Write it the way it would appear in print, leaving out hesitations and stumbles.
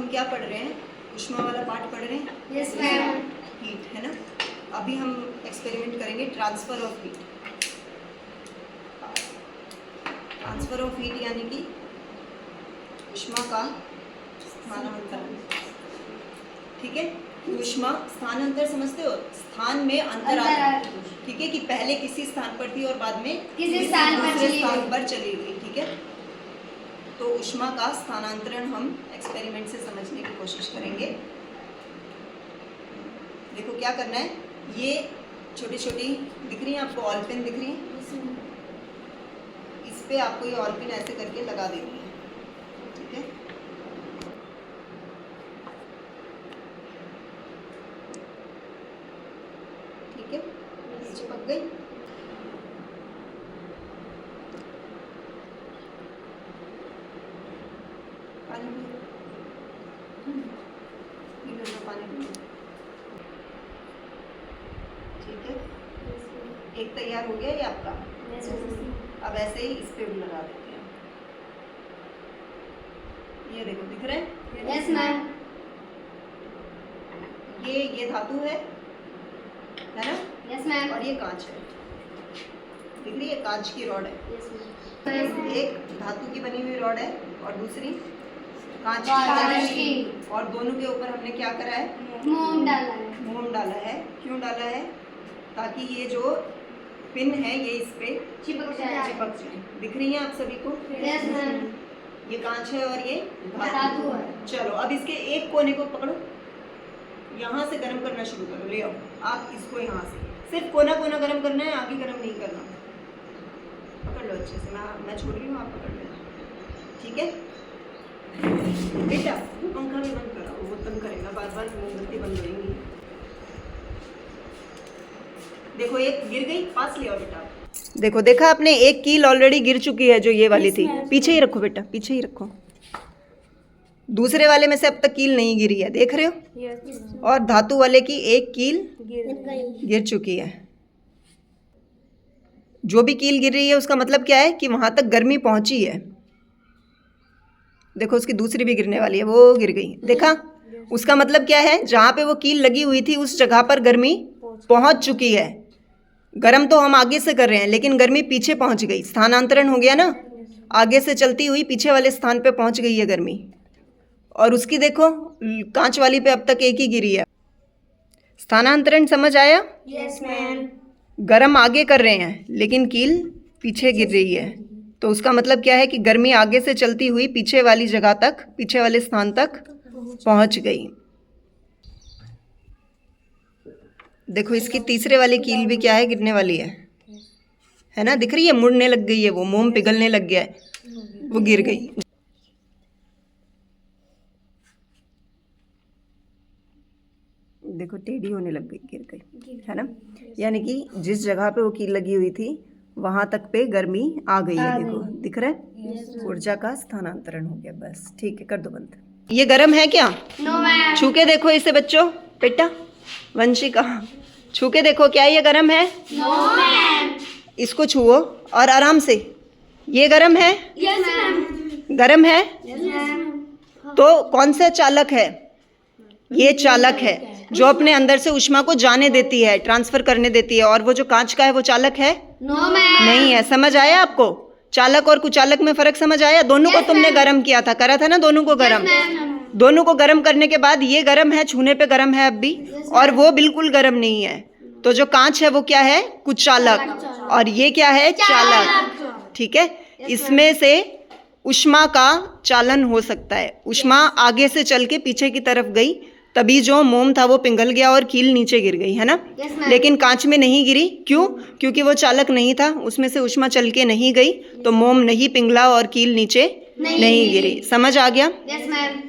क्या पढ़ रहे हैं? ऊष्मा वाला पार्ट पढ़ रहे हैं। Yes ma'am. हीट है ना। अभी हम एक्सपेरिमेंट करेंगे transfer of heat. Transfer of heat यानी कि ऊष्मा का स्थानांतरण। ठीक है, ऊष्मा स्थानांतर समझते हो? स्थान में अंतराल। ठीक है, कि पहले किसी स्थान पर थी और बाद में किसी स्थान पर चली गई। ठीक है, तो ऊष्मा का स्थानांतरण हम एक्सपेरिमेंट से समझने की कोशिश करेंगे। देखो क्या करना है, ये छोटी छोटी दिख रही है आपको, ऑल पेन दिख रही है, इस पे आपको ये ऑल पेन ऐसे करके लगा देनी है। ठीक है, ठीक है, चिपक गई। पानी पानी। ठीक है, एक तैयार हो गया ये आपका। अब ऐसे ही इस पे भी लगा देते हैं। ये देखो दिख रहा है? Yes ma'am. ये धातु है ना? Yes ma'am. और ये कांच है, दिख रही है? कांच की रॉड है। Yes ma'am. एक धातु की बनी हुई रॉड है और दूसरी कांच कांच की। और दोनों के ऊपर हमने क्या करा है? मोम डाला है। मोम डाला है। क्यों डाला है? ताकि ये जो पिन है ये इस पे चिपक जाए। दिख रही है आप सभी को? Yes ma'am. ये कांच है और ये धातु है। चलो अब इसके एक कोने को पकड़ो, यहाँ से गर्म करना शुरू करो। ले आओ आप इसको, यहाँ से सिर्फ कोना कोना गर्म करना है, आगे गर्म नहीं करना। पकड़ लो अच्छे से, मैं छोड़ रही हूँ, आप पकड़ लेना। ठीक है बेटा, पंखा भी बंद करो, वो तंग करेगा, बार बार मोमबत्ती बंद होगी। देखो एक गिर गई, पास ले आओ बेटा। देखो देखा आपने, एक कील ऑलरेडी गिर चुकी है जो ये वाली थी। पीछे ही रखो बेटा, पीछे ही रखो। दूसरे वाले में से अब तक कील नहीं गिरी है, देख रहे हो? और धातु वाले की एक कील गिर चुकी है। जो भी कील गिर रही है उसका मतलब क्या है कि वहां तक गर्मी पहुंची है। देखो उसकी दूसरी भी गिरने वाली है, वो गिर गई, देखा? उसका मतलब क्या है, जहां पे वो कील लगी हुई थी उस जगह पर गर्मी पहुंच चुकी है। गर्म तो हम आगे से कर रहे हैं लेकिन गर्मी पीछे पहुंच गई, स्थानांतरण हो गया ना, आगे से चलती हुई पीछे वाले स्थान पे पहुंच गई है गर्मी। और उसकी देखो कांच वाली पे अब तक एक ही गिरी है। स्थानांतरण समझ आया? Yes ma'am. गर्म आगे कर रहे हैं लेकिन कील पीछे गिर रही है, तो उसका मतलब क्या है कि गर्मी आगे से चलती हुई पीछे वाली जगह तक, पीछे वाले स्थान तक पहुंच गई। देखो इसकी तीसरे वाली कील भी क्या है, गिरने वाली है ना? दिख रही है? मुड़ने लग गई है, वो मोम पिघलने लग गया है, वो गिर गई। देखो टेढ़ी होने लग गई, गिर गई, है ना? यानी कि जिस जगह पे वो कील लगी हुई थी वहां तक पे गर्मी आ गई है। देखो दिख रहा है? ऊर्जा का स्थानांतरण हो गया। बस ठीक है, कर दो बंद। ये गर्म है क्या? No ma'am. छू के देखो इसे बच्चों, बेटा वंशिका छू के देखो, क्या ये गर्म है? No ma'am. इसको छुओ और आराम से। ये गर्म है? Yes ma'am. गर्म है? Yes ma'am. तो कौन सा चालक है? ये चालक है जो अपने अंदर से ऊष्मा को जाने देती है, ट्रांसफर करने देती है। और वो जो कांच का है वो चालक है? No ma'am. नहीं है। समझ आया आपको? चालक और कुचालक में फर्क समझ आया? दोनों को तुमने गर्म किया था, करा था ना दोनों को गर्म। दोनों को गर्म करने के बाद ये गर्म है, छूने पे गर्म है अब भी, और वो बिल्कुल गर्म नहीं है। तो जो कांच है वो क्या है? कुचालक। और ये क्या है? चालक। ठीक है, इसमें से ऊष्मा का चालन हो सकता है। ऊष्मा आगे से चल के पीछे की तरफ गई, तभी जो मोम था वो पिघल गया और कील नीचे गिर गई, है ना? लेकिन कांच में नहीं गिरी। क्यों? क्योंकि वो चालक नहीं था, उसमें से ऊष्मा चल के नहीं गई, तो मोम नहीं पिघला और कील नीचे नहीं गिरी। समझ आ गया? Yes ma'am.